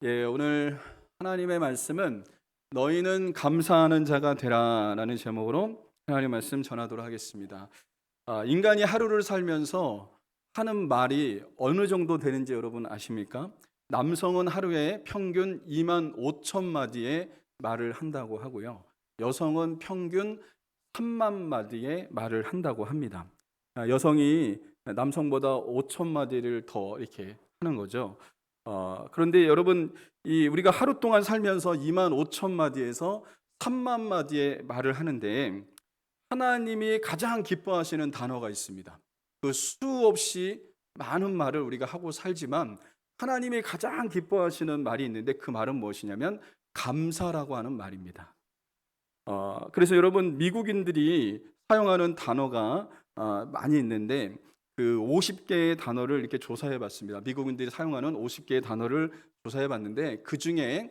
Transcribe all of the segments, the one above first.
오늘 하나님의 말씀은 너희는 감사하는 자가 되라라는 제목으로 하나님의 말씀 전하도록 하겠습니다. 인간이 하루를 살면서 하는 말이 어느 정도 되는지 여러분 아십니까? 남성은 하루에 평균 2만 5천 마디의 말을 한다고 하고요. 여성은 평균 3만 마디의 말을 한다고 합니다. 여성이 남성보다 5천 마디를 더 이렇게 하는 거죠. 그런데 여러분, 우리가 하루 동안 살면서 2만 5천 마디에서 3만 마디의 말을 하는데 하나님이 가장 기뻐하시는 단어가 있습니다. 그 수없이 많은 말을 우리가 하고 살지만 하나님이 가장 기뻐하시는 말이 있는데 그 말은 무엇이냐면 감사라고 하는 말입니다. 그래서 여러분, 미국인들이 사용하는 단어가 많이 있는데 그 50개의 단어를 이렇게 조사해 봤습니다. 미국인들이 사용하는 50개의 단어를 조사해 봤는데 그 중에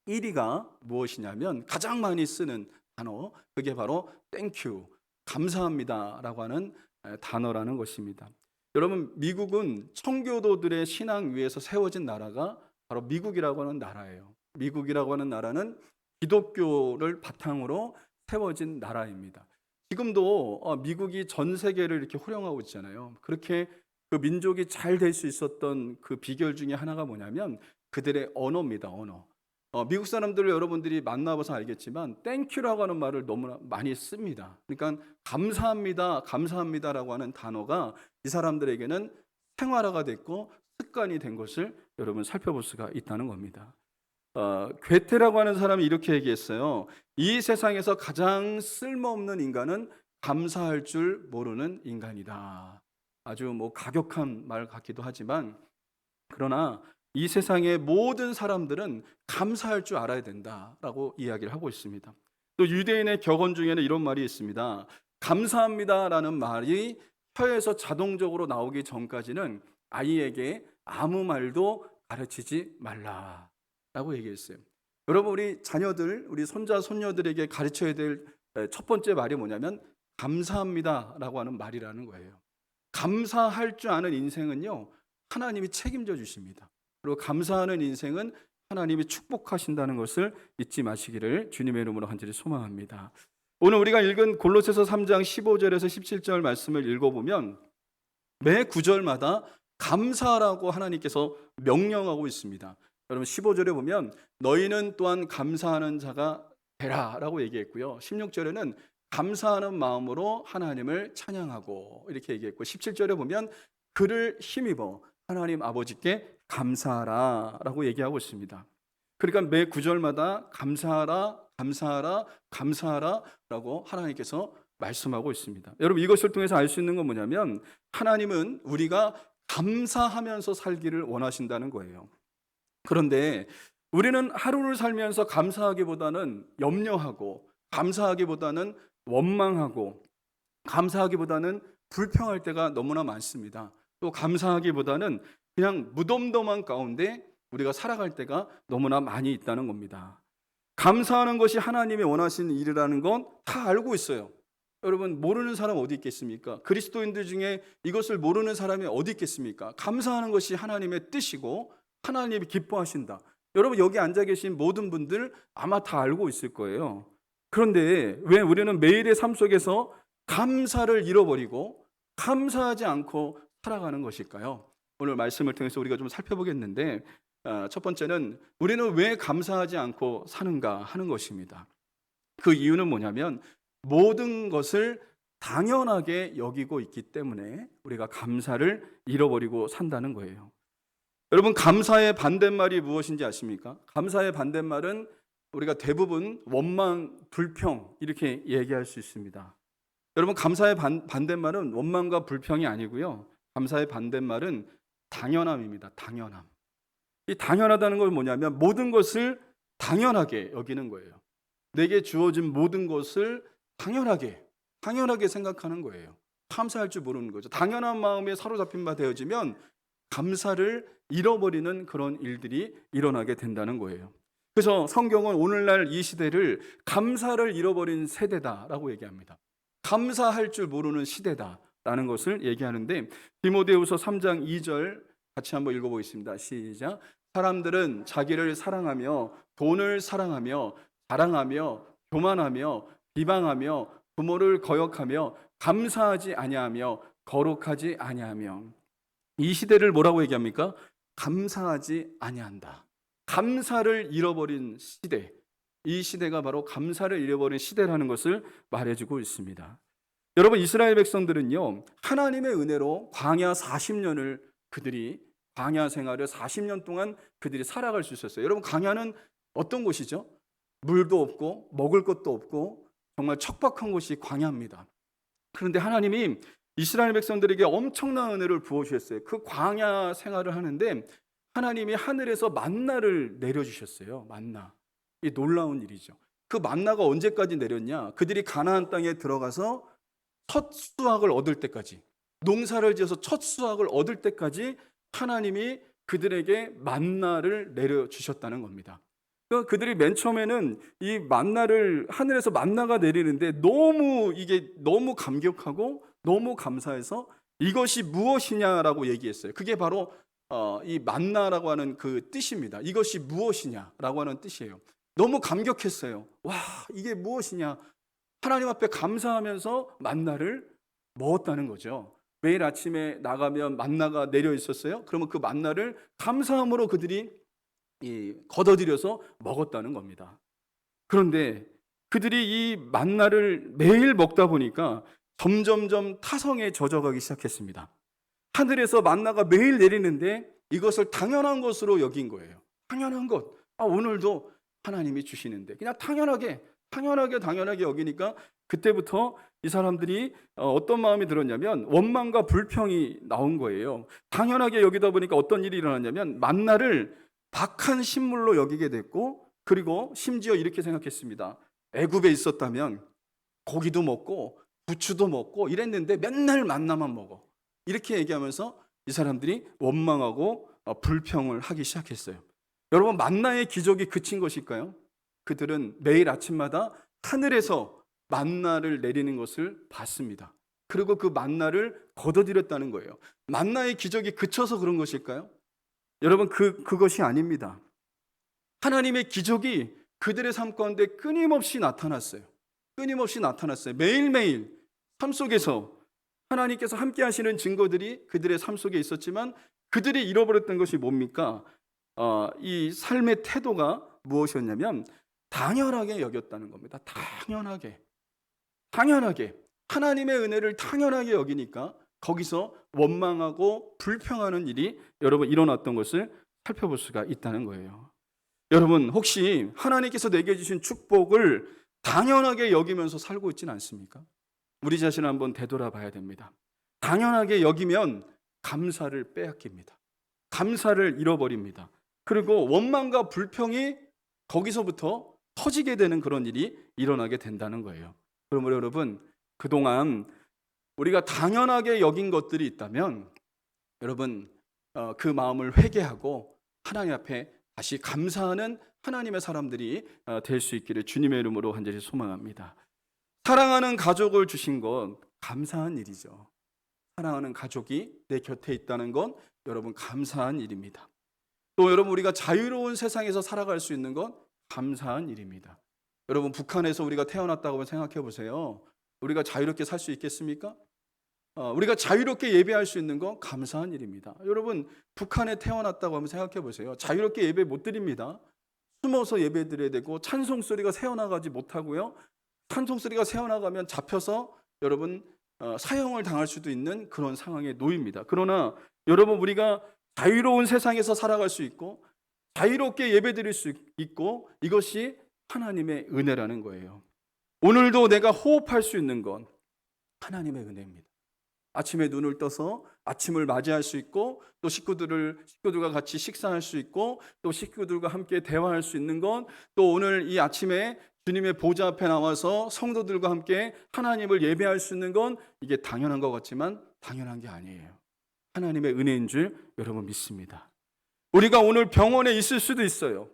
1위가 무엇이냐면 가장 많이 쓰는 단어, 그게 바로 땡큐, 감사합니다라고 하는 단어라는 것입니다. 여러분, 미국은 청교도들의 신앙 위에서 세워진 나라가 바로 미국이라고 하는 나라예요. 미국이라고 하는 나라는 기독교를 바탕으로 세워진 나라입니다. 지금도 미국이 전 세계를 이렇게 호령하고 있잖아요. 그렇게 그 민족이 잘 될 수 있었던 그 비결 중에 하나가 뭐냐면 그들의 언어입니다. 언어. 미국 사람들을 여러분들이 만나봐서 알겠지만 땡큐라고 하는 말을 너무나 많이 씁니다. 그러니까 감사합니다, 감사합니다라고 하는 단어가 이 사람들에게는 생활화가 됐고 습관이 된 것을 여러분 살펴볼 수가 있다는 겁니다. 괴테라고 하는 사람이 이렇게 얘기했어요. 이 세상에서 가장 쓸모없는 인간은 감사할 줄 모르는 인간이다. 아주 가격한 말 같기도 하지만 그러나 이 세상의 모든 사람들은 감사할 줄 알아야 된다라고 이야기를 하고 있습니다. 또 유대인의 격언 중에는 이런 말이 있습니다. 감사합니다라는 말이 혀에서 자동적으로 나오기 전까지는 아이에게 아무 말도 가르치지 말라라고 얘기했어요. 여러분, 우리 자녀들, 우리 손자 손녀들에게 가르쳐야 될 첫 번째 말이 뭐냐면 감사합니다라고 하는 말이라는 거예요. 감사할 줄 아는 인생은요, 하나님이 책임져 주십니다. 그리고 감사하는 인생은 하나님이 축복하신다는 것을 잊지 마시기를 주님의 이름으로 간절히 소망합니다. 오늘 우리가 읽은 골로새서 3장 15절에서 17절 말씀을 읽어보면 매 구절마다 감사라고 하나님께서 명령하고 있습니다. 여러분, 15절에 보면 너희는 또한 감사하는 자가 되라라고 얘기했고요. 16절에는 감사하는 마음으로 하나님을 찬양하고 이렇게 얘기했고 17절에 보면 그를 힘입어 하나님 아버지께 감사하라라고 얘기하고 있습니다. 그러니까 매 구절마다 감사하라, 감사하라, 감사하라라고 하나님께서 말씀하고 있습니다. 여러분, 이것을 통해서 알 수 있는 건 뭐냐면 하나님은 우리가 감사하면서 살기를 원하신다는 거예요. 그런데 우리는 하루를 살면서 감사하기보다는 염려하고 감사하기보다는 원망하고 감사하기보다는 불평할 때가 너무나 많습니다. 또 감사하기보다는 그냥 무덤덤한 가운데 우리가 살아갈 때가 너무나 많이 있다는 겁니다. 감사하는 것이 하나님이 원하시는 일이라는 건 다 알고 있어요. 여러분, 모르는 사람 어디 있겠습니까? 그리스도인들 중에 이것을 모르는 사람이 어디 있겠습니까? 감사하는 것이 하나님의 뜻이고 하나님이 기뻐하신다. 여러분, 여기 앉아 계신 모든 분들 아마 다 알고 있을 거예요. 그런데 왜 우리는 매일의 삶 속에서 감사를 잃어버리고 감사하지 않고 살아가는 것일까요? 오늘 말씀을 통해서 우리가 좀 살펴보겠는데 첫 번째는 우리는 왜 감사하지 않고 사는가 하는 것입니다. 그 이유는 뭐냐면 모든 것을 당연하게 여기고 있기 때문에 우리가 감사를 잃어버리고 산다는 거예요. 여러분, 감사의 반대말이 무엇인지 아십니까? 감사의 반대말은 우리가 대부분 원망, 불평 이렇게 얘기할 수 있습니다. 여러분, 감사의 반대말은 원망과 불평이 아니고요. 감사의 반대말은 당연함입니다. 당연함. 이 당연하다는 건 뭐냐면 모든 것을 당연하게 여기는 거예요. 내게 주어진 모든 것을 당연하게 생각하는 거예요. 감사할 줄 모르는 거죠. 당연한 마음에 사로잡힌 바 되어지면 감사를 잃어버리는 그런 일들이 일어나게 된다는 거예요. 그래서 성경은 오늘날 이 시대를 감사를 잃어버린 세대다라고 얘기합니다. 감사할 줄 모르는 시대다라는 것을 얘기하는데 디모데후서 3장 2절 같이 한번 읽어보겠습니다. 시작. 사람들은 자기를 사랑하며 돈을 사랑하며 자랑하며 교만하며 비방하며 부모를 거역하며 감사하지 아니하며 거룩하지 아니하며. 이 시대를 뭐라고 얘기합니까? 감사하지 아니한다. 감사를 잃어버린 시대. 이 시대가 바로 감사를 잃어버린 시대라는 것을 말해주고 있습니다. 여러분, 이스라엘 백성들은요, 하나님의 은혜로 광야 40년을 그들이 광야 생활을 40년 동안 그들이 살아갈 수 있었어요. 여러분, 광야는 어떤 곳이죠? 물도 없고 먹을 것도 없고 정말 척박한 곳이 광야입니다. 그런데 하나님이 이스라엘 백성들에게 엄청난 은혜를 부어주셨어요. 그 광야 생활을 하는데 하나님이 하늘에서 만나를 내려주셨어요. 만나. 이 놀라운 일이죠. 그 만나가 언제까지 내렸냐? 그들이 가나안 땅에 들어가서 첫 수확을 얻을 때까지, 농사를 지어서 첫 수확을 얻을 때까지 하나님이 그들에게 만나를 내려주셨다는 겁니다. 그러니까 그들이 맨 처음에는 이 만나를, 하늘에서 만나가 내리는데 이게 너무 감격하고 너무 감사해서 이것이 무엇이냐라고 얘기했어요. 그게 바로 이 만나라고 하는 그 뜻입니다. 이것이 무엇이냐라고 하는 뜻이에요. 너무 감격했어요. 와, 이게 무엇이냐? 하나님 앞에 감사하면서 만나를 먹었다는 거죠. 매일 아침에 나가면 만나가 내려 있었어요. 그러면 그 만나를 감사함으로 그들이 걷어들여서 먹었다는 겁니다. 그런데 그들이 이 만나를 매일 먹다 보니까 점점점 타성에 젖어가기 시작했습니다. 하늘에서 만나가 매일 내리는데 이것을 당연한 것으로 여긴 거예요. 당연한 것. 오늘도 하나님이 주시는데 그냥 당연하게 여기니까 그때부터 이 사람들이 어떤 마음이 들었냐면 원망과 불평이 나온 거예요. 당연하게 여기다 보니까 어떤 일이 일어났냐면 만나를 박한 식물로 여기게 됐고, 그리고 심지어 이렇게 생각했습니다. 애굽에 있었다면 고기도 먹고 부추도 먹고 이랬는데 맨날 만나만 먹어. 이렇게 얘기하면서 이 사람들이 원망하고 불평을 하기 시작했어요. 여러분, 만나의 기적이 그친 것일까요? 그들은 매일 아침마다 하늘에서 만나를 내리는 것을 봤습니다. 그리고 그 만나를 거둬들였다는 거예요. 만나의 기적이 그쳐서 그런 것일까요? 여러분, 그것이 아닙니다. 하나님의 기적이 그들의 삶 가운데 끊임없이 나타났어요. 매일매일 삶 속에서 하나님께서 함께 하시는 증거들이 그들의 삶 속에 있었지만 그들이 잃어버렸던 것이 뭡니까? 이 삶의 태도가 무엇이었냐면 당연하게 여겼다는 겁니다. 당연하게 하나님의 은혜를 당연하게 여기니까 거기서 원망하고 불평하는 일이 여러분 일어났던 것을 살펴볼 수가 있다는 거예요. 여러분, 혹시 하나님께서 내게 주신 축복을 당연하게 여기면서 살고 있지는 않습니까? 우리 자신을 한번 되돌아봐야 됩니다. 당연하게 여기면 감사를 빼앗깁니다. 감사를 잃어버립니다. 그리고 원망과 불평이 거기서부터 터지게 되는 그런 일이 일어나게 된다는 거예요. 그러므로 여러분, 그동안 우리가 당연하게 여긴 것들이 있다면 여러분, 그 마음을 회개하고 하나님 앞에 다시 감사하는 하나님의 사람들이 될 수 있기를 주님의 이름으로 간절히 소망합니다. 사랑하는 가족을 주신 건 감사한 일이죠. 사랑하는 가족이 내 곁에 있다는 건 여러분 감사한 일입니다. 또 여러분, 우리가 자유로운 세상에서 살아갈 수 있는 건 감사한 일입니다. 여러분, 북한에서 우리가 태어났다고 생각해 보세요. 우리가 자유롭게 살 수 있겠습니까? 우리가 자유롭게 예배할 수 있는 건 감사한 일입니다. 여러분, 북한에 태어났다고 한번 생각해 보세요. 자유롭게 예배 못 드립니다. 숨어서 예배 드려야 되고 찬송 소리가 새어나가지 못하고요. 찬송 소리가 새어나가면 잡혀서 여러분 사형을 당할 수도 있는 그런 상황에 놓입니다. 그러나 여러분, 우리가 자유로운 세상에서 살아갈 수 있고 자유롭게 예배 드릴 수 있고 이것이 하나님의 은혜라는 거예요. 오늘도 내가 호흡할 수 있는 건 하나님의 은혜입니다. 아침에 눈을 떠서 아침을 맞이할 수 있고 또 식구들과 같이 식사할 수 있고 또 식구들과 함께 대화할 수 있는 건 또 오늘 이 아침에 주님의 보좌 앞에 나와서 성도들과 함께 하나님을 예배할 수 있는 건 이게 당연한 것 같지만 당연한 게 아니에요. 하나님의 은혜인 줄 여러분 믿습니다. 우리가 오늘 병원에 있을 수도 있어요.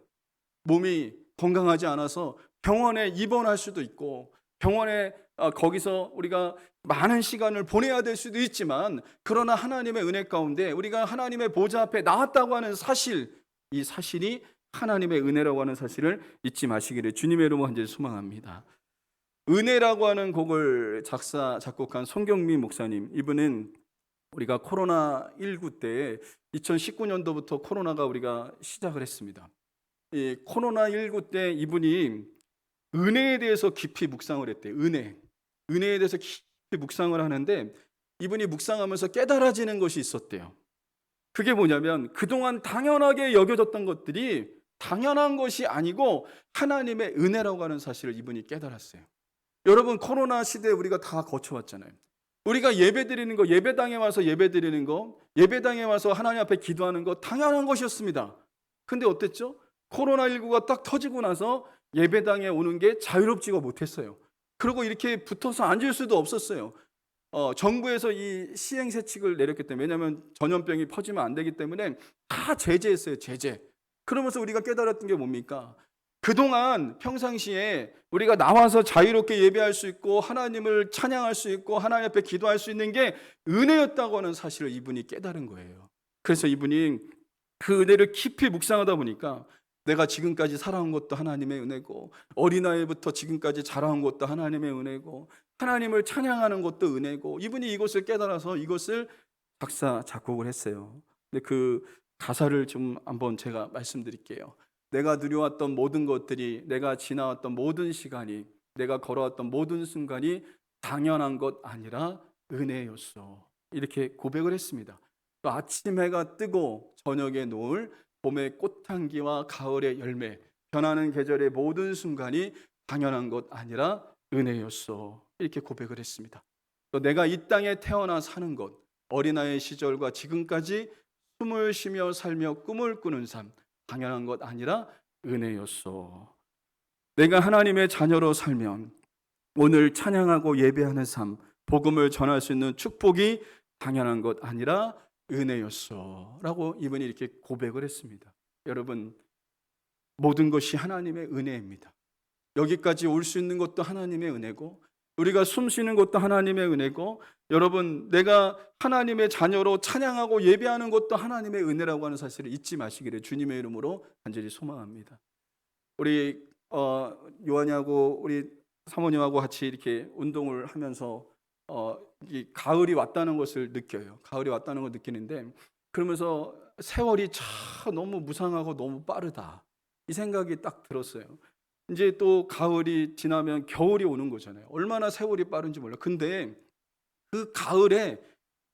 몸이 건강하지 않아서 병원에 입원할 수도 있고 병원에 거기서 우리가 많은 시간을 보내야 될 수도 있지만, 그러나 하나님의 은혜 가운데 우리가 하나님의 보좌 앞에 나왔다고 하는 사실, 이 사실이 하나님의 은혜라고 하는 사실을 잊지 마시기를 주님의 이름으로 간절히 소망합니다. 은혜라고 하는 곡을 작곡한 송경미 목사님, 이분은 우리가 코로나19 때 2019년도부터 코로나가 우리가 시작을 했습니다. 이 코로나19 때 이분이 은혜에 대해서 깊이 묵상을 했대요. 은혜에 대해서 깊이 묵상을 하는데, 이분이 묵상하면서 깨달아지는 것이 있었대요. 그게 뭐냐면, 그동안 당연하게 여겨졌던 것들이 당연한 것이 아니고 하나님의 은혜라고 하는 사실을 이분이 깨달았어요. 여러분, 코로나 시대에 우리가 다 거쳐왔잖아요. 우리가 예배드리는 거, 예배당에 와서 예배드리는 거, 예배당에 와서 하나님 앞에 기도하는 거 당연한 것이었습니다. 근데 어땠죠? 코로나19가 딱 터지고 나서 예배당에 오는 게 자유롭지가 못했어요. 그리고 이렇게 붙어서 앉을 수도 없었어요. 정부에서 이 시행세칙을 내렸기 때문에, 왜냐하면 전염병이 퍼지면 안 되기 때문에 다 제재했어요. 제재. 그러면서 우리가 깨달았던 게 뭡니까? 그동안 평상시에 우리가 나와서 자유롭게 예배할 수 있고 하나님을 찬양할 수 있고 하나님 앞에 기도할 수 있는 게 은혜였다고 하는 사실을 이분이 깨달은 거예요. 그래서 이분이 그 은혜를 깊이 묵상하다 보니까, 내가 지금까지 살아온 것도 하나님의 은혜고, 어린아이부터 지금까지 자라온 것도 하나님의 은혜고, 하나님을 찬양하는 것도 은혜고, 이분이 이것을 깨달아서 이것을 작곡을 했어요. 근데 그 가사를 좀 한번 제가 말씀드릴게요. 내가 누려왔던 모든 것들이, 내가 지나왔던 모든 시간이, 내가 걸어왔던 모든 순간이 당연한 것 아니라 은혜였어. 이렇게 고백을 했습니다. 또 아침 해가 뜨고 저녁에 노을, 봄의 꽃향기와 가을의 열매, 변하는 계절의 모든 순간이 당연한 것 아니라 은혜였어. 이렇게 고백을 했습니다. 또 내가 이 땅에 태어나 사는 것, 어린아이 시절과 지금까지 숨을 쉬며 살며 꿈을 꾸는 삶, 당연한 것 아니라 은혜였어. 내가 하나님의 자녀로 살면 오늘 찬양하고 예배하는 삶, 복음을 전할 수 있는 축복이 당연한 것 아니라 은혜였어 라고 이분이 이렇게 고백을 했습니다. 여러분, 모든 것이 하나님의 은혜입니다. 여기까지 올 수 있는 것도 하나님의 은혜고, 우리가 숨 쉬는 것도 하나님의 은혜고, 여러분, 내가 하나님의 자녀로 찬양하고 예배하는 것도 하나님의 은혜라고 하는 사실을 잊지 마시기를 주님의 이름으로 간절히 소망합니다. 우리 요한이하고 우리 사모님하고 같이 이렇게 운동을 하면서 이 가을이 왔다는 것을 느껴요. 가을이 왔다는 걸 느끼는데, 그러면서 세월이 참 너무 무상하고 너무 빠르다, 이 생각이 딱 들었어요. 이제 또 가을이 지나면 겨울이 오는 거잖아요. 얼마나 세월이 빠른지 몰라. 근데 그 가을에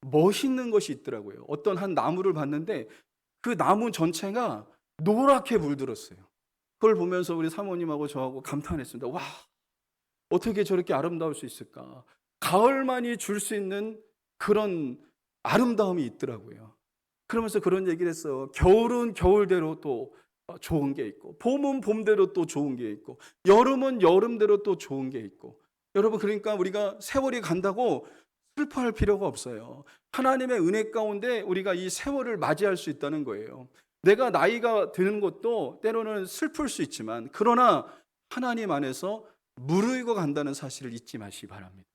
멋있는 것이 있더라고요. 어떤 한 나무를 봤는데 그 나무 전체가 노랗게 물들었어요. 그걸 보면서 우리 사모님하고 저하고 감탄했습니다. 와, 어떻게 저렇게 아름다울 수 있을까? 가을만이 줄 수 있는 그런 아름다움이 있더라고요. 그러면서 그런 얘기를 했어요. 겨울은 겨울대로 또 좋은 게 있고, 봄은 봄대로 또 좋은 게 있고, 여름은 여름대로 또 좋은 게 있고. 여러분, 그러니까 우리가 세월이 간다고 슬퍼할 필요가 없어요. 하나님의 은혜 가운데 우리가 이 세월을 맞이할 수 있다는 거예요. 내가 나이가 드는 것도 때로는 슬플 수 있지만, 그러나 하나님 안에서 무르익어 간다는 사실을 잊지 마시기 바랍니다.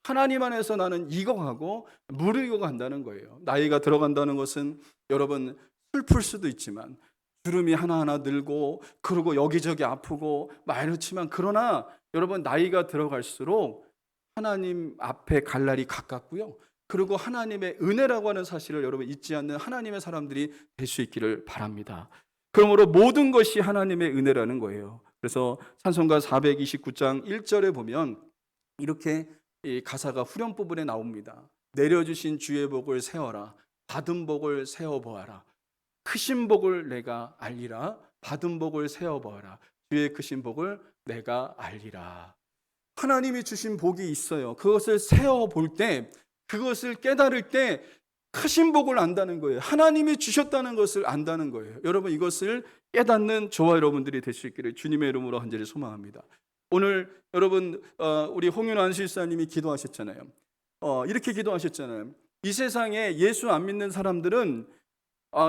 하나님 안에서 나는 익어가고 무르익어 간다는 거예요. 나이가 들어간다는 것은 여러분 슬플 수도 있지만, 주름이 하나하나 늘고 그러고 여기저기 아프고 막 이렇지만, 그러나 여러분 나이가 들어갈수록 하나님 앞에 갈 날이 가깝고요. 그리고 하나님의 은혜라고 하는 사실을 여러분 잊지 않는 하나님의 사람들이 될 수 있기를 바랍니다. 그러므로 모든 것이 하나님의 은혜라는 거예요. 그래서 찬송가 429장 1절에 보면 이렇게 이 가사가 후렴 부분에 나옵니다. 내려주신 주의 복을 세어라, 받은 복을 세어보아라. 크신 복을 내가 알리라, 받은 복을 세어보아라. 주의 크신 복을 내가 알리라. 하나님이 주신 복이 있어요. 그것을 세어볼 때, 그것을 깨달을 때 크신 복을 안다는 거예요. 하나님이 주셨다는 것을 안다는 거예요. 여러분, 이것을 깨닫는 저와 여러분들이 될 수 있기를 주님의 이름으로 간절히 소망합니다. 오늘 여러분 우리 홍윤 안수일사님이 기도하셨잖아요. 이렇게 기도하셨잖아요. 이 세상에 예수 안 믿는 사람들은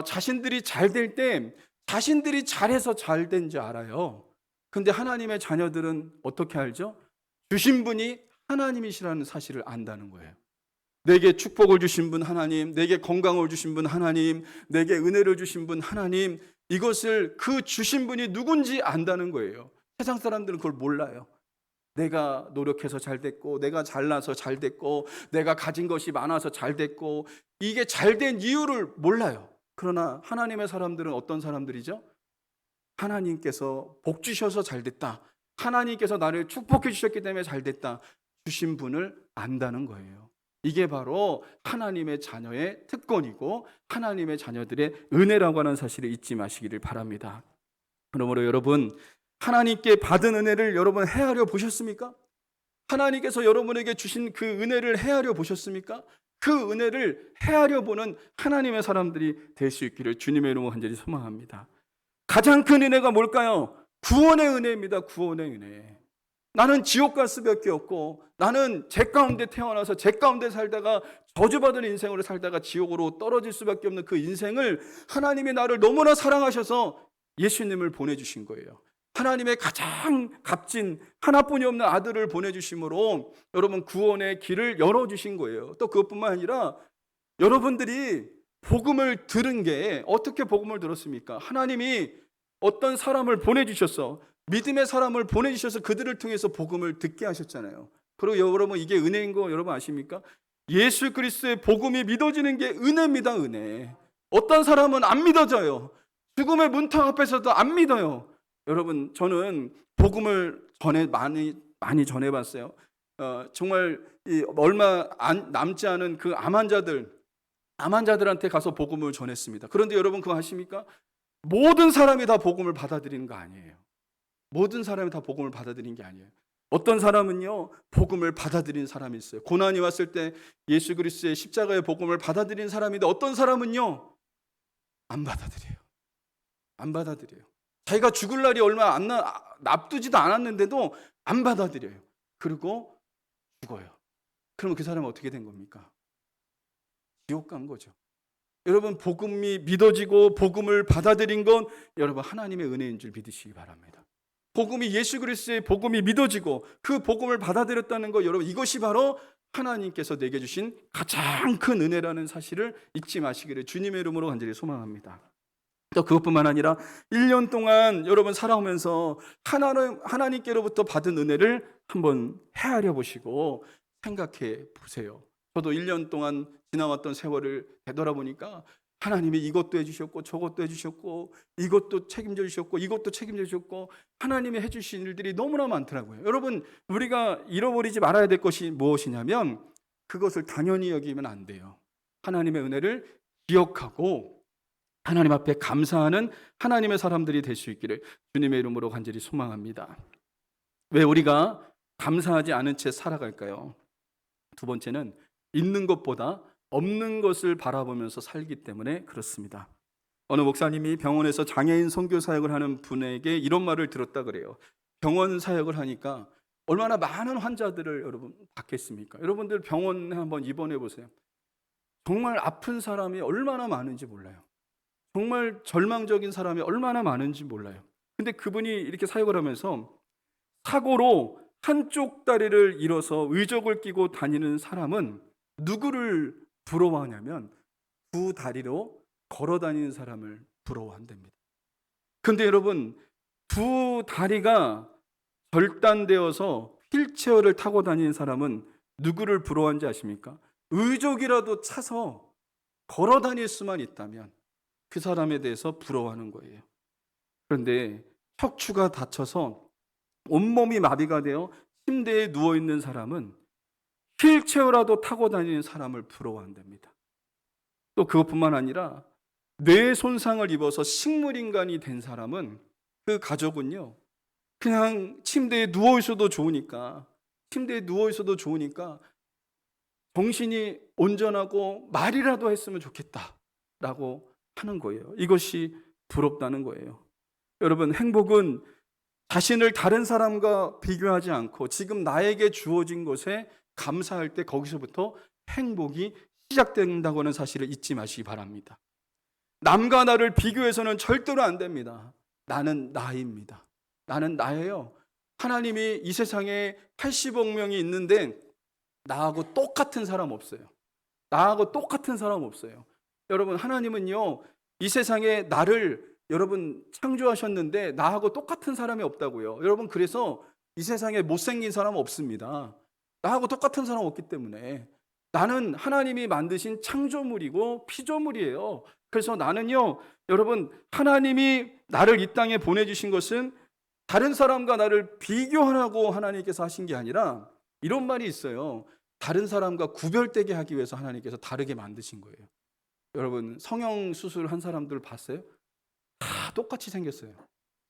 자신들이 잘 될 때 자신들이 잘해서 잘 된 줄 알아요. 근데 하나님의 자녀들은 어떻게 알죠? 주신 분이 하나님이시라는 사실을 안다는 거예요. 내게 축복을 주신 분 하나님, 내게 건강을 주신 분 하나님, 내게 은혜를 주신 분 하나님, 이것을 그 주신 분이 누군지 안다는 거예요. 세상 사람들은 그걸 몰라요. 내가 노력해서 잘 됐고, 내가 잘나서 잘 됐고, 내가 가진 것이 많아서 잘 됐고, 이게 잘된 이유를 몰라요. 그러나 하나님의 사람들은 어떤 사람들이죠? 하나님께서 복 주셔서 잘 됐다, 하나님께서 나를 축복해 주셨기 때문에 잘 됐다, 주신 분을 안다는 거예요. 이게 바로 하나님의 자녀의 특권이고 하나님의 자녀들의 은혜라고 하는 사실을 잊지 마시기를 바랍니다. 그러므로 여러분, 하나님께 받은 은혜를 여러분 헤아려 보셨습니까? 하나님께서 여러분에게 주신 그 은혜를 헤아려 보셨습니까? 그 은혜를 헤아려 보는 하나님의 사람들이 될 수 있기를 주님의 이름으로 간절히 소망합니다. 가장 큰 은혜가 뭘까요? 구원의 은혜입니다. 구원의 은혜. 나는 지옥 갈 수밖에 없고, 나는 죄 가운데 태어나서 죄 가운데 살다가 저주받은 인생으로 살다가 지옥으로 떨어질 수밖에 없는 그 인생을 하나님이 나를 너무나 사랑하셔서 예수님을 보내주신 거예요. 하나님의 가장 값진 하나뿐이 없는 아들을 보내주심으로 여러분 구원의 길을 열어주신 거예요. 또 그것뿐만 아니라 여러분들이 복음을 들은 게 어떻게 복음을 들었습니까? 하나님이 어떤 사람을 보내주셔서, 믿음의 사람을 보내주셔서 그들을 통해서 복음을 듣게 하셨잖아요. 그리고 여러분, 이게 은혜인 거 여러분 아십니까? 예수 그리스도의 복음이 믿어지는 게 은혜입니다. 은혜. 어떤 사람은 안 믿어져요. 죽음의 문턱 앞에서도 안 믿어요. 여러분, 저는 복음을 많이 전해봤어요. 정말 얼마 남지 않은 그 암 환자들한테 가서 복음을 전했습니다. 그런데 여러분 그거 아십니까? 모든 사람이 다 복음을 받아들이는 거 아니에요. 모든 사람이 다 복음을 받아들이는 게 아니에요. 어떤 사람은요, 복음을 받아들이는 사람이 있어요. 고난이 왔을 때 예수 그리스도의 십자가의 복음을 받아들이는 사람인데, 어떤 사람은요, 안 받아들여요. 안 받아들여요. 자기가 죽을 날이 얼마 앞두지도 않았는데도 안 받아들여요. 그리고 죽어요. 그러면 그 사람은 어떻게 된 겁니까? 지옥 간 거죠. 여러분, 복음이 믿어지고 복음을 받아들인 건 여러분 하나님의 은혜인 줄 믿으시기 바랍니다. 복음이, 예수 그리스도의 복음이 믿어지고 그 복음을 받아들였다는 거, 여러분 이것이 바로 하나님께서 내게 주신 가장 큰 은혜라는 사실을 잊지 마시기를 주님의 이름으로 간절히 소망합니다. 또 그것뿐만 아니라 1년 동안 여러분 살아오면서 하나님께로부터 받은 은혜를 한번 헤아려 보시고 생각해 보세요. 저도 1년 동안 지나왔던 세월을 되돌아보니까 하나님이 이것도 해주셨고 저것도 해주셨고 이것도 책임져 주셨고 이것도 책임져 주셨고 하나님이 해주신 일들이 너무나 많더라고요. 여러분, 우리가 잃어버리지 말아야 될 것이 무엇이냐면 그것을 당연히 여기면 안 돼요. 하나님의 은혜를 기억하고 하나님 앞에 감사하는 하나님의 사람들이 될 수 있기를 주님의 이름으로 간절히 소망합니다. 왜 우리가 감사하지 않은 채 살아갈까요? 두 번째는 있는 것보다 없는 것을 바라보면서 살기 때문에 그렇습니다. 어느 목사님이 병원에서 장애인 선교 사역을 하는 분에게 이런 말을 들었다 그래요. 병원 사역을 하니까 얼마나 많은 환자들을 여러분 받겠습니까? 여러분들 병원에 한번 입원해 보세요. 정말 아픈 사람이 얼마나 많은지 몰라요. 정말 절망적인 사람이 얼마나 많은지 몰라요. 근데 그분이 이렇게 사역을 하면서 사고로 한쪽 다리를 잃어서 의족을 끼고 다니는 사람은 누구를 부러워하냐면 두 다리로 걸어 다니는 사람을 부러워한답니다. 근데 여러분, 두 다리가 절단되어서 휠체어를 타고 다니는 사람은 누구를 부러워하는지 아십니까? 의족이라도 차서 걸어 다닐 수만 있다면 그 사람에 대해서 부러워하는 거예요. 그런데 척추가 다쳐서 온몸이 마비가 되어 침대에 누워있는 사람은 휠체어라도 타고 다니는 사람을 부러워한답니다. 또 그것뿐만 아니라 뇌 손상을 입어서 식물인간이 된 사람은, 그 가족은요, 그냥 침대에 누워있어도 좋으니까 정신이 온전하고 말이라도 했으면 좋겠다라고 하는 거예요. 이것이 부럽다는 거예요. 여러분, 행복은 자신을 다른 사람과 비교하지 않고 지금 나에게 주어진 것에 감사할 때 거기서부터 행복이 시작된다고 하는 사실을 잊지 마시기 바랍니다. 남과 나를 비교해서는 절대로 안 됩니다. 나는 나입니다. 나는 나예요. 하나님이 이 세상에 80억 명이 있는데 나하고 똑같은 사람 없어요. 나하고 똑같은 사람 없어요. 여러분, 하나님은요, 이 세상에 나를 여러분 창조하셨는데 나하고 똑같은 사람이 없다고요. 여러분, 그래서 이 세상에 못생긴 사람 없습니다. 나하고 똑같은 사람 없기 때문에. 나는 하나님이 만드신 창조물이고 피조물이에요. 그래서 나는요, 여러분, 하나님이 나를 이 땅에 보내주신 것은 다른 사람과 나를 비교하라고 하나님께서 하신 게 아니라, 이런 말이 있어요. 다른 사람과 구별되게 하기 위해서 하나님께서 다르게 만드신 거예요. 여러분, 성형수술 한 사람들 봤어요? 다 똑같이 생겼어요.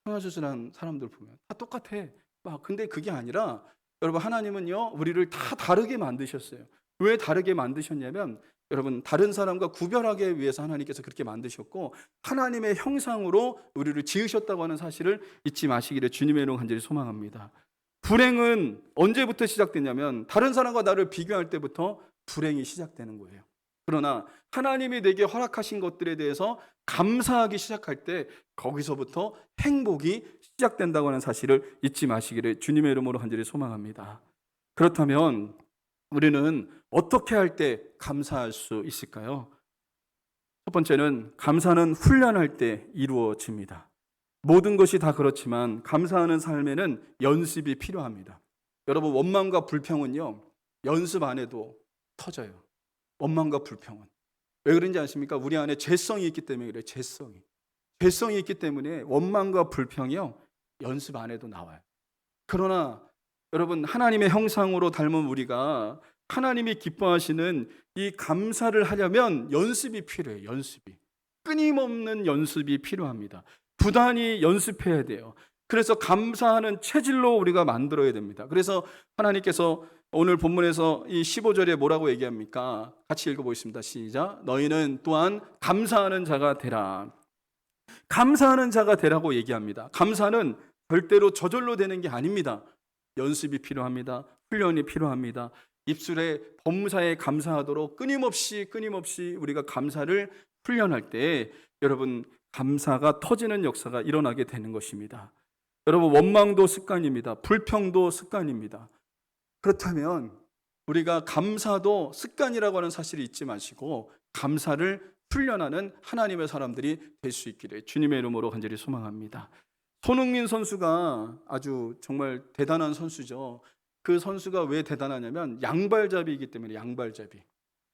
성형수술한 사람들 보면 다 똑같아. 근데 그게 아니라, 여러분, 하나님은요, 우리를 다 다르게 만드셨어요. 왜 다르게 만드셨냐면, 여러분, 다른 사람과 구별하기 위해서 하나님께서 그렇게 만드셨고, 하나님의 형상으로 우리를 지으셨다고 하는 사실을 잊지 마시기를 주님의 이름으로 간절히 소망합니다. 불행은 언제부터 시작되냐면, 다른 사람과 나를 비교할 때부터 불행이 시작되는 거예요. 그러나 하나님이 내게 허락하신 것들에 대해서 감사하기 시작할 때, 거기서부터 행복이 시작된다고 하는 사실을 잊지 마시기를 주님의 이름으로 간절히 소망합니다. 그렇다면 우리는 어떻게 할 때 감사할 수 있을까요? 첫 번째는, 감사는 훈련할 때 이루어집니다. 모든 것이 다 그렇지만 감사하는 삶에는 연습이 필요합니다. 여러분, 원망과 불평은요, 연습 안 해도 터져요. 원망과 불평은. 왜 그런지 아십니까? 우리 안에 죄성이 있기 때문에 그래요. 죄성이 있기 때문에 원망과 불평이요, 연습 안 해도 나와요. 그러나 여러분, 하나님의 형상으로 닮은 우리가 하나님이 기뻐하시는 이 감사를 하려면 연습이 필요해요. 끊임없는 연습이 필요합니다. 부단히 연습해야 돼요. 그래서 감사하는 체질로 우리가 만들어야 됩니다. 그래서 하나님께서 오늘 본문에서 이 15절에 뭐라고 얘기합니까? 같이 읽어보겠습니다. 시작. 너희는 또한 감사하는 자가 되라. 감사하는 자가 되라고 얘기합니다. 감사는 절대로 저절로 되는 게 아닙니다. 연습이 필요합니다. 훈련이 필요합니다. 입술에 범사에 감사하도록 끊임없이 우리가 감사를 훈련할 때, 여러분, 감사가 터지는 역사가 일어나게 되는 것입니다. 여러분, 원망도 습관입니다. 불평도 습관입니다. 그렇다면 우리가 감사도 습관이라고 하는 사실을 잊지 마시고 감사를 훈련하는 하나님의 사람들이 될 수 있기를 주님의 이름으로 간절히 소망합니다. 손흥민 선수가 아주 정말 대단한 선수죠. 그 선수가 왜 대단하냐면 양발잡이이기 때문에. 양발잡이.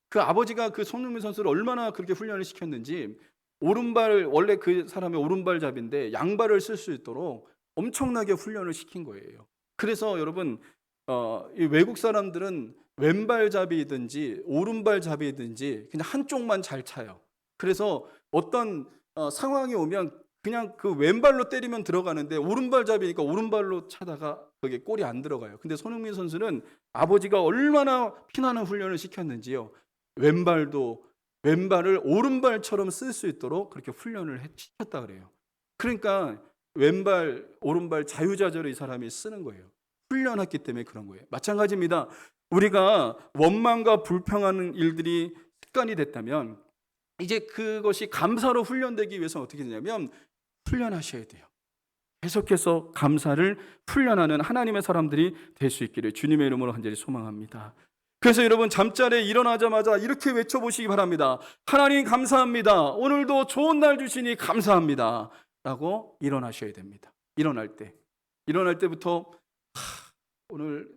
그 아버지가 그 손흥민 선수를 얼마나 그렇게 훈련을 시켰는지, 오른발, 원래 그 사람의 오른발잡이인데 양발을 쓸 수 있도록 엄청나게 훈련을 시킨 거예요. 그래서 여러분, 이 외국 사람들은 왼발잡이든지 오른발잡이든지 그냥 한쪽만 잘 차요. 그래서 어떤 상황이 오면 그냥 그 왼발로 때리면 들어가는데 오른발잡이니까 오른발로 차다가 그게 골이 안 들어가요. 근데 손흥민 선수는 아버지가 얼마나 피나는 훈련을 시켰는지요, 왼발을 오른발처럼 쓸 수 있도록 그렇게 훈련을 시켰다 그래요. 그러니까 왼발, 오른발 자유자재로 이 사람이 쓰는 거예요. 훈련했기 때문에 그런 거예요. 마찬가지입니다. 우리가 원망과 불평하는 일들이 습관이 됐다면, 이제 그것이 감사로 훈련되기 위해서는 어떻게 되냐면 훈련하셔야 돼요. 계속해서 감사를 훈련하는 하나님의 사람들이 될 수 있기를 주님의 이름으로 간절히 소망합니다. 그래서 여러분, 잠자리에 일어나자마자 이렇게 외쳐보시기 바랍니다. 하나님 감사합니다. 오늘도 좋은 날 주시니 감사합니다. 라고 일어나셔야 됩니다. 일어날 때부터 오늘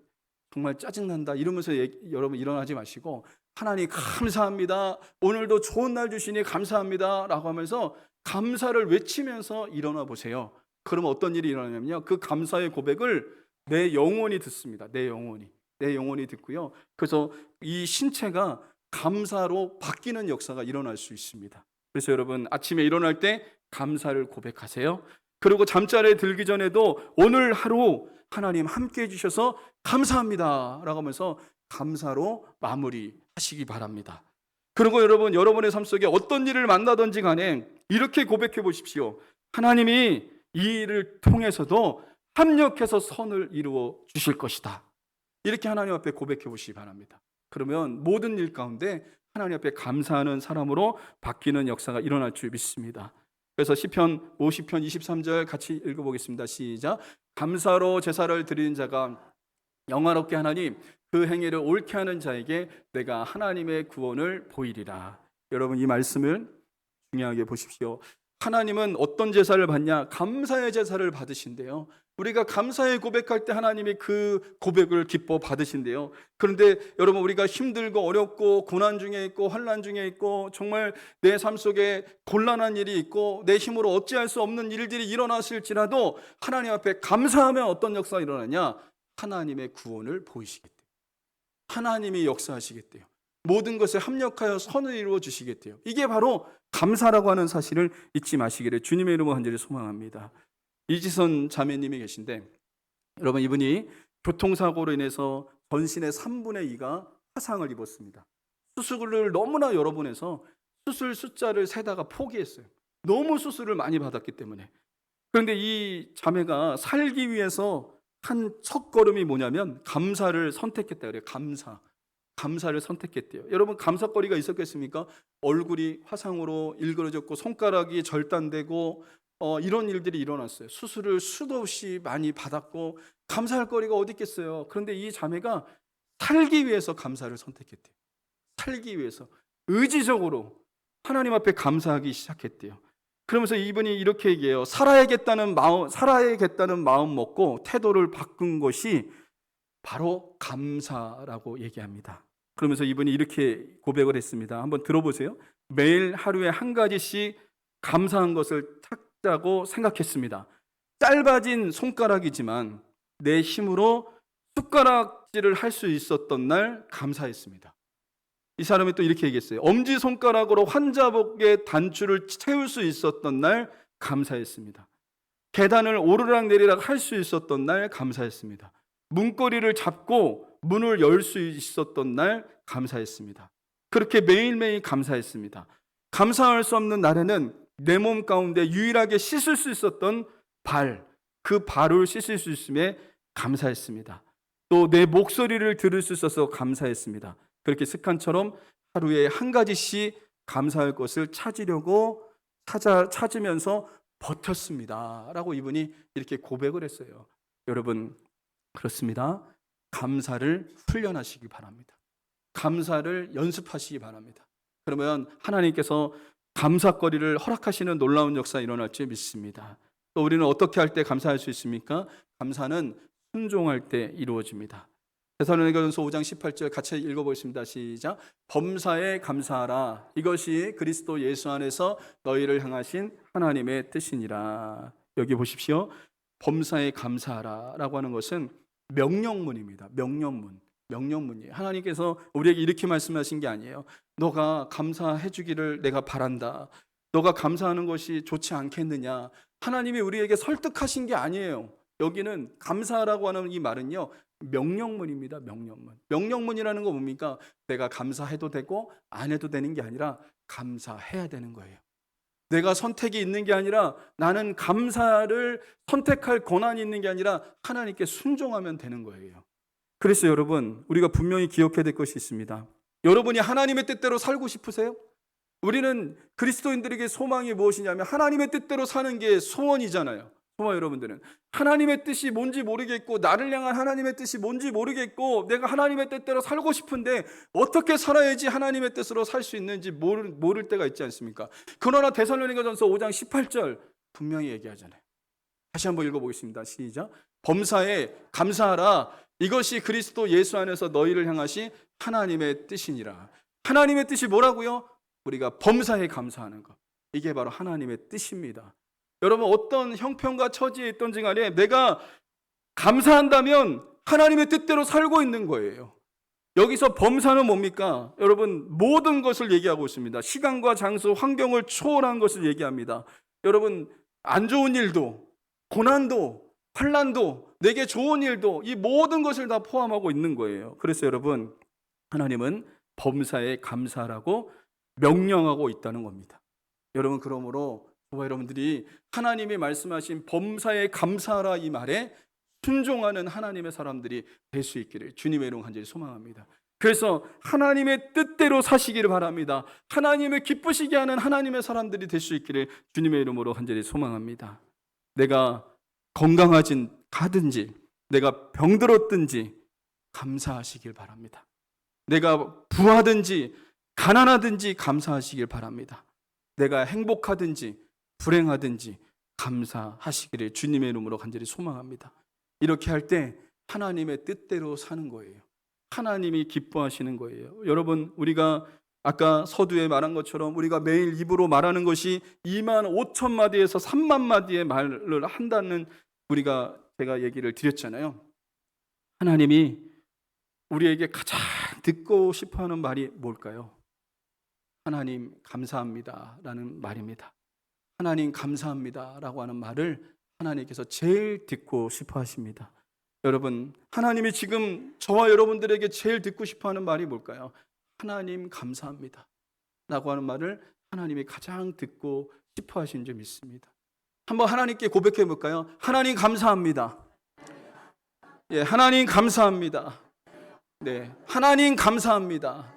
정말 짜증난다 이러면서 여러분 일어나지 마시고, 하나님 감사합니다. 오늘도 좋은 날 주시니 감사합니다. 라고 하면서 감사를 외치면서 일어나 보세요. 그러면 어떤 일이 일어나냐면요, 그 감사의 고백을 내 영혼이 듣습니다. 내 영혼이 듣고요, 그래서 이 신체가 감사로 바뀌는 역사가 일어날 수 있습니다. 그래서 여러분, 아침에 일어날 때 감사를 고백하세요. 그리고 잠자리에 들기 전에도 오늘 하루 하나님 함께 해주셔서 감사합니다 라고 하면서 감사로 마무리하시기 바랍니다. 그리고 여러분, 여러분의 삶 속에 어떤 일을 만나든지 간에 이렇게 고백해 보십시오. 하나님이 이 일을 통해서도 합력해서 선을 이루어 주실 것이다. 이렇게 하나님 앞에 고백해 보시기 바랍니다. 그러면 모든 일 가운데 하나님 앞에 감사하는 사람으로 바뀌는 역사가 일어날 줄 믿습니다. 그래서 시편 50편 23절 같이 읽어보겠습니다. 시작. 감사로 제사를 드리는 자가 영화롭게 하나님 그 행위를 옳게 하는 자에게 내가 하나님의 구원을 보이리라. 여러분 이 말씀을 중요하게 보십시오. 하나님은 어떤 제사를 받냐? 감사의 제사를 받으신대요. 우리가 감사의 고백할 때 하나님이 그 고백을 기뻐 받으신대요. 그런데 여러분 우리가 힘들고 어렵고 고난 중에 있고 환난 중에 있고 정말 내 삶 속에 곤란한 일이 있고 내 힘으로 어찌할 수 없는 일들이 일어났을지라도 하나님 앞에 감사하면 어떤 역사가 일어나냐? 하나님의 구원을 보이시겠대요. 하나님이 역사하시겠대요. 모든 것에 합력하여 선을 이루어 주시겠대요. 이게 바로 감사라고 하는 사실을 잊지 마시기를 주님의 이름으로 간절히 소망합니다. 이지선 자매님이 계신데 여러분 이분이 교통사고로 인해서 전신의 3분의 2가 화상을 입었습니다. 수술을 너무나 여러 번 해서 수술 숫자를 세다가 포기했어요. 너무 수술을 많이 받았기 때문에. 그런데 이 자매가 살기 위해서 한 첫걸음이 뭐냐면 감사를 선택했다 그래요. 감사를 선택했대요. 여러분 감사거리가 있었겠습니까? 얼굴이 화상으로 일그러졌고 손가락이 절단되고 이런 일들이 일어났어요. 수술을 수도 없이 많이 받았고 감사할 거리가 어디 있겠어요. 그런데 이 자매가 살기 위해서 감사를 선택했대요. 살기 위해서 의지적으로 하나님 앞에 감사하기 시작했대요. 그러면서 이분이 이렇게 얘기해요. 살아야겠다는 마음 먹고 태도를 바꾼 것이 바로 감사라고 얘기합니다. 그러면서 이분이 이렇게 고백을 했습니다. 한번 들어보세요. 매일 하루에 한 가지씩 감사한 것을 찾자고 생각했습니다. 짧아진 손가락이지만 내 힘으로 숟가락질을 할 수 있었던 날 감사했습니다. 이 사람이 또 이렇게 얘기했어요. 엄지손가락으로 환자복의 단추를 채울 수 있었던 날 감사했습니다. 계단을 오르락 내리락 할 수 있었던 날 감사했습니다. 문고리를 잡고 문을 열 수 있었던 날 감사했습니다. 그렇게 매일매일 감사했습니다. 감사할 수 없는 날에는 내 몸 가운데 유일하게 씻을 수 있었던 그 발을 씻을 수 있음에 감사했습니다. 또 내 목소리를 들을 수 있어서 감사했습니다. 그렇게 습관처럼 하루에 한 가지씩 감사할 것을 찾으면서 버텼습니다. 라고 이분이 이렇게 고백을 했어요. 여러분, 그렇습니다. 감사를 훈련하시기 바랍니다. 감사를 연습하시기 바랍니다. 그러면 하나님께서 감사거리를 허락하시는 놀라운 역사 일어날 줄 믿습니다. 또 우리는 어떻게 할 때 감사할 수 있습니까? 감사는 순종할 때 이루어집니다. 데살로니가전서 5장 18절 같이 읽어보겠습니다. 시작. 범사에 감사하라. 이것이 그리스도 예수 안에서 너희를 향하신 하나님의 뜻이니라. 여기 보십시오. 범사에 감사하라 라고 하는 것은 명령문입니다. 명령문이에요. 하나님께서 우리에게 이렇게 말씀하신 게 아니에요. 너가 감사해 주기를 내가 바란다. 너가 감사하는 것이 좋지 않겠느냐. 하나님이 우리에게 설득하신 게 아니에요. 여기는 감사라고 하는 이 말은요, 명령문입니다. 명령문이라는 거 뭡니까? 내가 감사해도 되고 안 해도 되는 게 아니라 감사해야 되는 거예요. 내가 선택이 있는 게 아니라 나는 감사를 선택할 권한이 있는 게 아니라 하나님께 순종하면 되는 거예요. 그래서 여러분, 우리가 분명히 기억해야 될 것이 있습니다. 여러분이 하나님의 뜻대로 살고 싶으세요? 우리는 그리스도인들에게 소망이 무엇이냐면 하나님의 뜻대로 사는 게 소원이잖아요. 정말 여러분들은 하나님의 뜻이 뭔지 모르겠고 나를 향한 하나님의 뜻이 뭔지 모르겠고 내가 하나님의 뜻대로 살고 싶은데 어떻게 살아야지 하나님의 뜻으로 살 수 있는지 모를 때가 있지 않습니까? 그러나 데살로니가전서 5장 18절 분명히 얘기하잖아요. 다시 한번 읽어보겠습니다. 시작. 범사에 감사하라. 이것이 그리스도 예수 안에서 너희를 향하신 하나님의 뜻이니라. 하나님의 뜻이 뭐라고요? 우리가 범사에 감사하는 것. 이게 바로 하나님의 뜻입니다. 여러분 어떤 형편과 처지에 있던지 간에 내가 감사한다면 하나님의 뜻대로 살고 있는 거예요. 여기서 범사는 뭡니까? 여러분 모든 것을 얘기하고 있습니다. 시간과 장소, 환경을 초월한 것을 얘기합니다. 여러분 안 좋은 일도, 고난도, 환난도, 내게 좋은 일도 이 모든 것을 다 포함하고 있는 거예요. 그래서 여러분 하나님은 범사에 감사하라고 명령하고 있다는 겁니다. 여러분 그러므로 저와 여러분들이 하나님이 말씀하신 범사에 감사하라 이 말에 순종하는 하나님의 사람들이 될 수 있기를 주님의 이름 간절히 소망합니다. 그래서 하나님의 뜻대로 사시기를 바랍니다. 하나님을 기쁘시게 하는 하나님의 사람들이 될 수 있기를 주님의 이름으로 간절히 소망합니다. 내가 건강하진 가든지 내가 병들었든지 감사하시길 바랍니다. 내가 부하든지 가난하든지 감사하시길 바랍니다. 내가 행복하든지 불행하든지 감사하시기를 주님의 이름으로 간절히 소망합니다. 이렇게 할 때 하나님의 뜻대로 사는 거예요. 하나님이 기뻐하시는 거예요. 여러분, 우리가 아까 서두에 말한 것처럼 우리가 매일 입으로 말하는 것이 2만 5천 마디에서 3만 마디의 말을 한다는 제가 얘기를 드렸잖아요. 하나님이 우리에게 가장 듣고 싶어하는 말이 뭘까요? 하나님 감사합니다 라는 말입니다. 하나님 감사합니다 라고 하는 말을 하나님께서 제일 듣고 싶어 하십니다. 여러분, 하나님이 지금 저와 여러분들에게 제일 듣고 싶어 하는 말이 뭘까요? 하나님 감사합니다 라고 하는 말을 하나님이 가장 듣고 싶어 하신 줄 믿습니다. 한번 하나님께 고백해 볼까요? 하나님 감사합니다. 예, 하나님 감사합니다. 네, 하나님 감사합니다.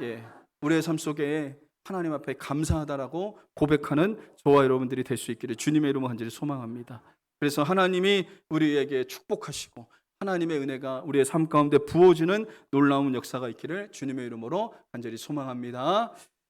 예, 우리의 삶 속에 하나님 앞에 감사하다라고 고백하는 저와 여러분들이 될 수 있기를 주님의 이름으로 간절히 소망합니다. 그래서 하나님이 우리에게 축복하시고 하나님의 은혜가 우리의 삶 가운데 부어지는 놀라운 역사가 있기를 주님의 이름으로 간절히 소망합니다.